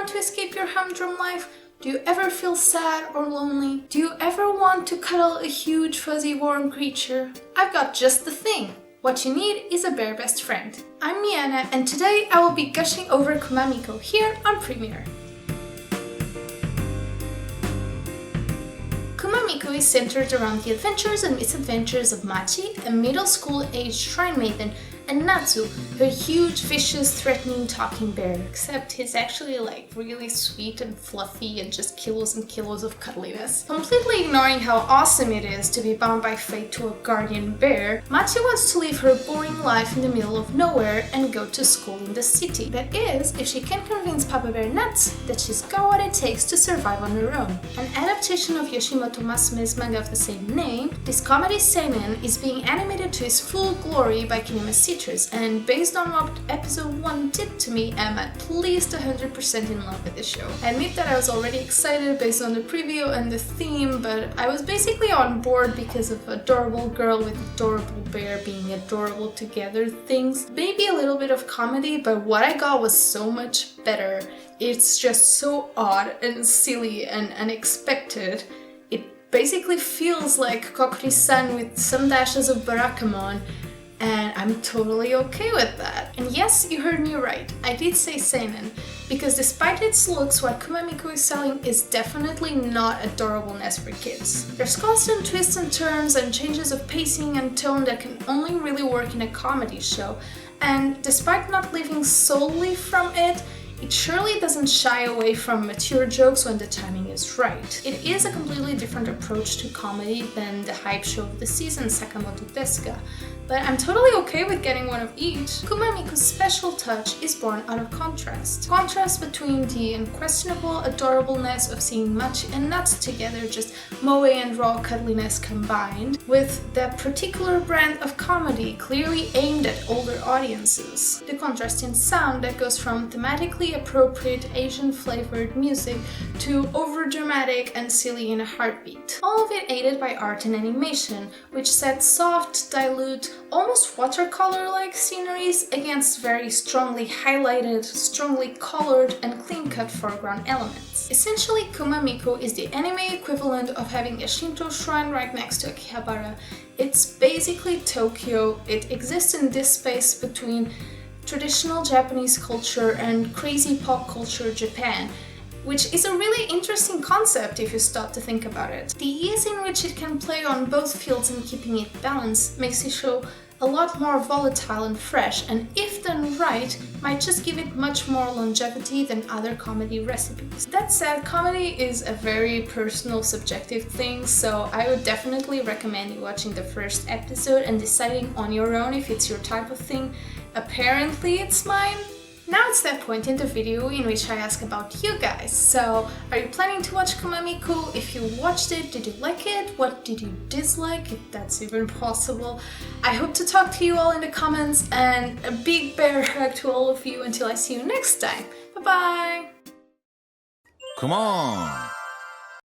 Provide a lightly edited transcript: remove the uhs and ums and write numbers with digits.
want to escape your humdrum life? Do you ever feel sad or lonely? Do you ever want to cuddle a huge, fuzzy, warm creature? I've got just the thing. What you need is a bear best friend. I'm Miana, and today I will be gushing over Kuma Miko here on Premiere. Kuma Miko is centered around the adventures and misadventures of Machi, a middle school-aged shrine maiden, and Natsu, her huge, vicious, threatening talking bear, except he's actually like really sweet and fluffy and just kilos and kilos of cuddliness. Completely ignoring how awesome it is to be bound by fate to a guardian bear, Machi wants to live her boring life in the middle of nowhere and go to school in the city. That is, if she can convince Papa Bear Nuts that she's got what it takes to survive on her own. An adaptation of Yoshimoto Masume's manga of the same name, this comedy seinen is being animated to its full glory by Kinema, and based on what episode 1 did to me, I'm at least 100% in love with the show. I admit that I was already excited based on the preview and the theme, but I was basically on board because of adorable girl with adorable bear being adorable together things. Maybe a little bit of comedy, but what I got was so much better. It's just so odd and silly and unexpected. It basically feels like Kokuri-san with some dashes of Barakamon, and I'm totally okay with that. And yes, you heard me right, I did say seinen, because despite its looks, what Kuma Miko is selling is definitely not adorableness for kids. There's constant twists and turns and changes of pacing and tone that can only really work in a comedy show, and despite not living solely from it, it surely doesn't shy away from mature jokes when the timing is right. It is a completely different approach to comedy than the hype show of the season, Sakamoto Desuka, but I'm totally okay with getting one of each. Kuma Miko's special touch is born out of contrast. Contrast between the unquestionable adorableness of seeing Machi and Nuts together, just moe and raw cuddliness combined, with that particular brand of comedy clearly aimed at older audiences. The contrast in sound that goes from thematically appropriate Asian-flavored music to overdramatic and silly in a heartbeat. All of it aided by art and animation, which set soft, dilute, almost watercolor-like sceneries against very strongly highlighted, strongly colored and clean-cut foreground elements. Essentially, Kuma Miko is the anime equivalent of having a Shinto shrine right next to Akihabara. It's basically Tokyo. It exists in this space between traditional Japanese culture and crazy pop culture Japan, which is a really interesting concept if you stop to think about it. The ease in which it can play on both fields and keeping it balanced makes the show a lot more volatile and fresh, and if done right, might just give it much more longevity than other comedy recipes. That said, comedy is a very personal, subjective thing, so I would definitely recommend you watching the first episode and deciding on your own if it's your type of thing. Apparently it's mine. Now it's that point in the video in which I ask about you guys. So, are you planning to watch Kuma Miko? If you watched it, did you like it? What did you dislike, if that's even possible? I hope to talk to you all in the comments, and a big bear hug to all of you until I see you next time. Bye bye! Come on!